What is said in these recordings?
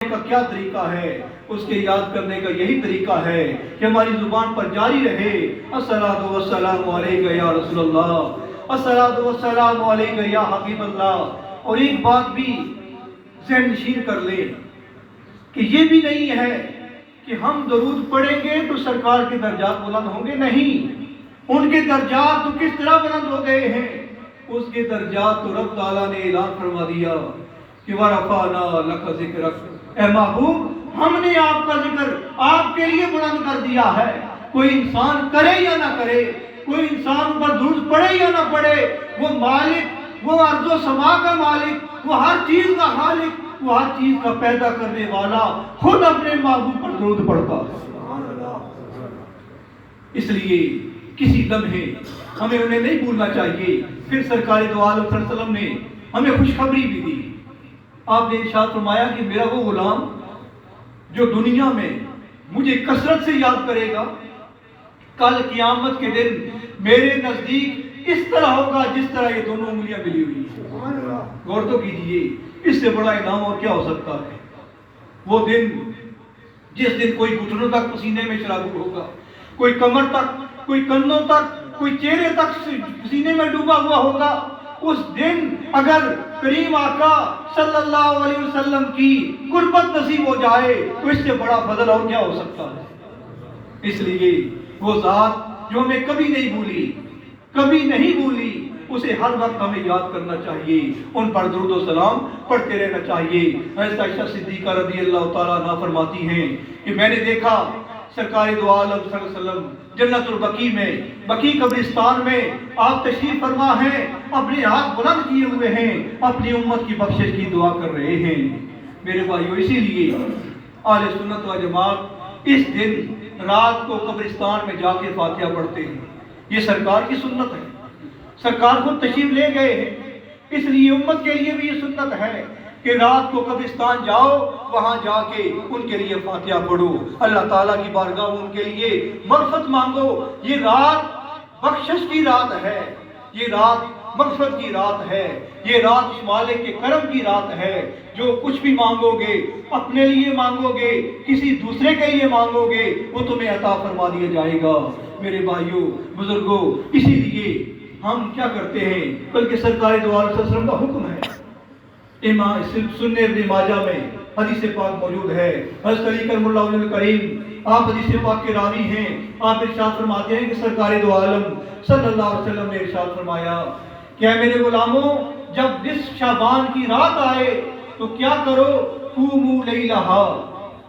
کا کیا طریقہ ہے؟ اس کے یاد کرنے کا یہی طریقہ ہے کہ ہماری زبان پر جاری رہے الصلاۃ والسلام علیک یا رسول اللہ، الصلاۃ والسلام علیک یا حبیب اللہ۔ اور ایک بات بھی ذہن نشین کر لیں کہ یہ بھی نہیں ہے کہ ہم درود پڑھیں گے تو سرکار کے درجات بلند ہوں گے، نہیں، ان کے درجات تو کس طرح بلند ہو گئے ہیں؟ اس کے درجات تو رب تعالیٰ نے اعلان فرما دیا کہ وَرَفَعْنَا لَكَ ذِكْرَكَ، اے محبوب ہم نے آپ کا ذکر آپ کے لیے بلند کر دیا ہے۔ کوئی انسان کرے یا نہ کرے، کوئی انسان پر درود پڑھے یا نہ پڑھے، وہ مالک، وہ ارض و سما کا مالک، وہ ہر چیز کا خالق، وہ ہر چیز کا پیدا کرنے والا خود اپنے محبوب پر درود پڑھتا ہے۔ اس لیے کسی لمحے ہمیں انہیں نہیں بھولنا چاہیے۔ پھر سرکار دو عالم صلی اللہ علیہ وسلم نے ہمیں خوشخبری بھی دی۔ آپ نے ارشاد فرمایا کہ میرا وہ غلام جو دنیا میں مجھے کثرت سے یاد کرے گا، کل قیامت کے دن میرے نزدیک اس طرح ہوگا جس طرح یہ دونوں انگلیاں ملی ہوئی ہیں۔ غور تو کیجیے، اس سے بڑا انعام اور کیا ہو سکتا ہے؟ وہ دن جس دن کوئی گھٹنوں تک پسینے میں شرابور ہوگا، کوئی کمر تک، کوئی کنوں تک، کوئی چہرے تک پسینے میں ڈوبا ہوا ہوگا۔ اس دن اگر کریم آقا صلی اللہ علیہ وسلم کی قربت نصیب ہو جائے تو اس سے بڑا فضل اور کیا ہو سکتا ہے؟ اس لیے وہ ذات جو ہمیں کبھی نہیں بھولی، کبھی نہیں بھولی، اسے ہر وقت ہمیں یاد کرنا چاہیے، ان پر درود و سلام پڑھتے رہنا چاہیے۔ حضرت عائشہ صدیقہ رضی اللہ تعالیٰ عنہا فرماتی ہیں کہ میں نے دیکھا سرکار دو عالم صلی اللہ علیہ وسلم جنت البقیع میں، بقیع قبرستان میں آپ تشریف فرما ہیں، اپنے ہاتھ بلند کیے ہوئے ہیں، اپنی امت کی بخشش کی دعا کر رہے ہیں۔ میرے بھائیو، اسی لیے اہل سنت و جماعت اس دن رات کو قبرستان میں جا کے فاتحہ پڑھتے ہیں۔ یہ سرکار کی سنت ہے، سرکار خود تشریف لے گئے ہیں، اس لیے امت کے لیے بھی یہ سنت ہے کہ رات کو قبرستان جاؤ، وہاں جا کے ان کے لیے فاتحہ پڑھو، اللہ تعالیٰ کی بارگاہ میں ان کے لیے مغفرت مانگو۔ یہ رات بخشش کی رات ہے، یہ رات مغفرت کی رات ہے، یہ رات اس مالک کے کرم کی رات ہے۔ جو کچھ بھی مانگو گے، اپنے لیے مانگو گے، کسی دوسرے کے لیے مانگو گے، وہ تمہیں عطا فرما دیا جائے گا۔ میرے بھائیوں، بزرگوں، اسی لیے ہم کیا کرتے ہیں، بلکہ سرکار دو عالم صلی اللہ علیہ وسلم کا حکم ہے۔ امام سنن ابن ماجہ میں حدیث پاک موجود ہے، حضرت علی کرم اللہ وجہہ الکریم آپ حدیث پاک کے راوی ہیں۔ آپ ارشاد فرماتے ہیں کہ سرکار دو عالم صلی اللہ علیہ وسلم نے ارشاد فرمایا کہ اے میرے غلاموں، جب نصف شعبان کی رات آئے تو کیا کرو، قوموا لیلہا،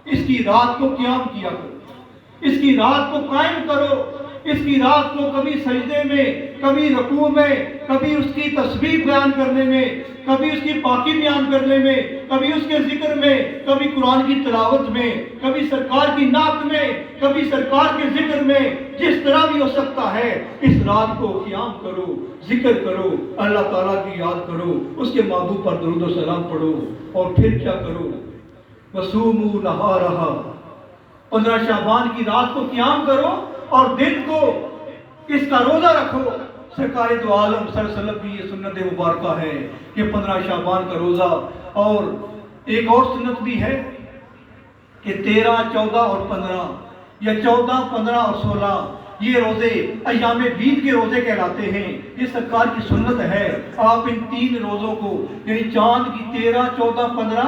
اس کی رات کو قیام کیا کرو، اس کی رات کو قائم کرو، اس کی رات کو کبھی سجدے میں، کبھی رکوع میں، کبھی اس کی تسبیح بیان کرنے میں، کبھی اس کی پاکی بیان کرنے میں، کبھی اس کے ذکر میں، کبھی قرآن کی تلاوت میں، کبھی سرکار کی نعت میں، کبھی سرکار کے ذکر میں، جس طرح بھی ہو سکتا ہے اس رات کو قیام کرو، ذکر کرو، اللہ تعالیٰ کی یاد کرو، اس کے محبوب پر درود و سلام پڑھو، اور پھر کیا کرو، وَصُومُوا نَهَارَهَا، 15 شعبان کی رات کو قیام کرو اور دن کو اس کا روزہ رکھو۔ سرکار دو عالم صلی اللہ علیہ وسلم کی یہ سنت مبارکہ ہے کہ 15 شعبان کا روزہ، اور ایک اور سنت بھی ہے کہ 13، 14 اور 15، یا 14، 15 اور 16 یہ روزے ایام بیت کے روزے کہلاتے ہیں۔ یہ سرکار کی سنت ہے۔ آپ ان 3 روزوں کو، یعنی چاند کی 13، 14، 15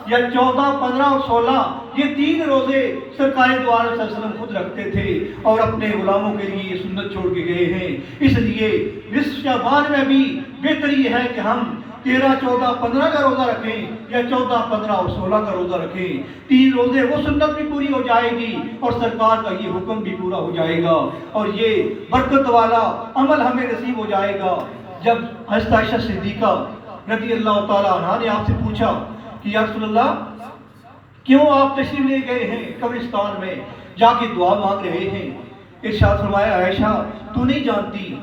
یا 14، 15 اور 16، یہ 3 روزے سرکار دو عالم صلی اللہ علیہ وسلم خود رکھتے تھے اور اپنے غلاموں کے لیے یہ سنت چھوڑ کے گئے ہیں۔ اس لیے نصف شعبان میں بھی بہتر یہ ہے کہ ہم 13، 14، 15 کا روزہ رکھیں، یا 14، 15 اور 16 کا روزہ رکھیں۔ 3 روزے وہ سنت بھی پوری ہو جائے گی اور سرکار کا یہ حکم بھی پورا ہو جائے گا، اور یہ برکت والا عمل ہمیں نصیب ہو جائے گا۔ جب حضرت عائشہ صدیقہ رضی اللہ تعالیٰ عنہا نے آپ سے پوچھا کہ یا رسول اللہ، کیوں آپ تشریف لے گئے ہیں قبرستان میں، جا کے دعا مانگ رہے ہیں؟ ارشاد فرمایا، عائشہ تو نہیں جانتی،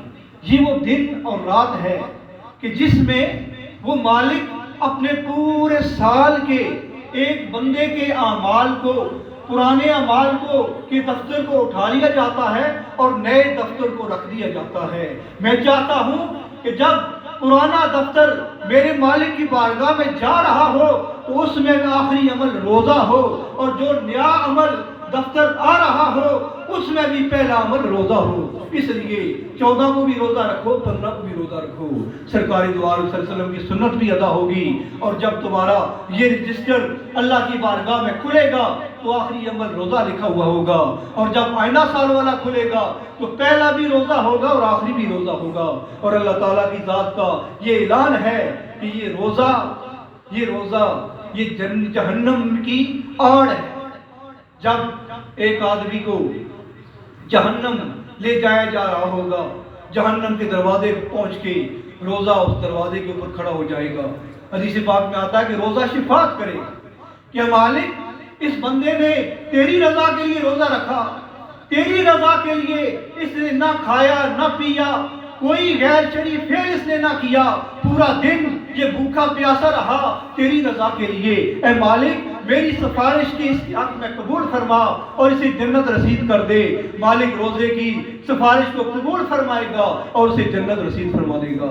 یہ وہ دن اور رات ہے کہ جس میں وہ مالک اپنے پورے سال کے ایک بندے کے اعمال کو، پرانے اعمال کو کے دفتر کو اٹھا لیا جاتا ہے اور نئے دفتر کو رکھ دیا جاتا ہے۔ میں چاہتا ہوں کہ جب پرانا دفتر میرے مالک کی بارگاہ میں جا رہا ہو تو اس میں آخری عمل روزہ ہو، اور جو نیا عمل دفتر آ رہا ہو اس میں بھی پہلا عمل روزہ ہو۔ اس لیے 14 کو بھی روزہ رکھو، 15 کو بھی روزہ رکھو۔ سرکار دو عالم صلی اللہ علیہ وسلم کی سنت بھی ادا ہوگی، اور جب تمہارا یہ رجسٹر اللہ کی بارگاہ میں کھلے گا تو آخری عمل روزہ لکھا ہوا ہوگا، اور جب آئینہ سال والا کھلے گا تو پہلا بھی روزہ ہوگا اور آخری بھی روزہ ہوگا۔ اور اللہ تعالیٰ کی ذات کا یہ اعلان ہے کہ یہ روزہ یہ جہنم کی آڑ ہے۔ جب ایک آدمی کو جہنم لے جایا جا رہا ہوگا، جہنم کے دروازے پہنچ کے روزہ اس دروازے کے اوپر کھڑا ہو جائے گا۔ حدیث پاک میں آتا ہے کہ روزہ شفاعت کرے کہ مالک اس بندے نے تیری رضا کے لیے روزہ رکھا، تیری رضا کے لیے اس نے نہ کھایا نہ پیا، کوئی غیر شرعی فعل اس نے نہ کیا، پورا دن یہ بھوکا پیاسا رہا تیری رضا کے لیے۔ اے مالک میری سفارش کی اس حق میں قبول فرما اور اسے جنت رسید کر دے۔ مالک روزے کی سفارش کو قبول فرمائے گا اور اسے جنت رسید فرما دے گا۔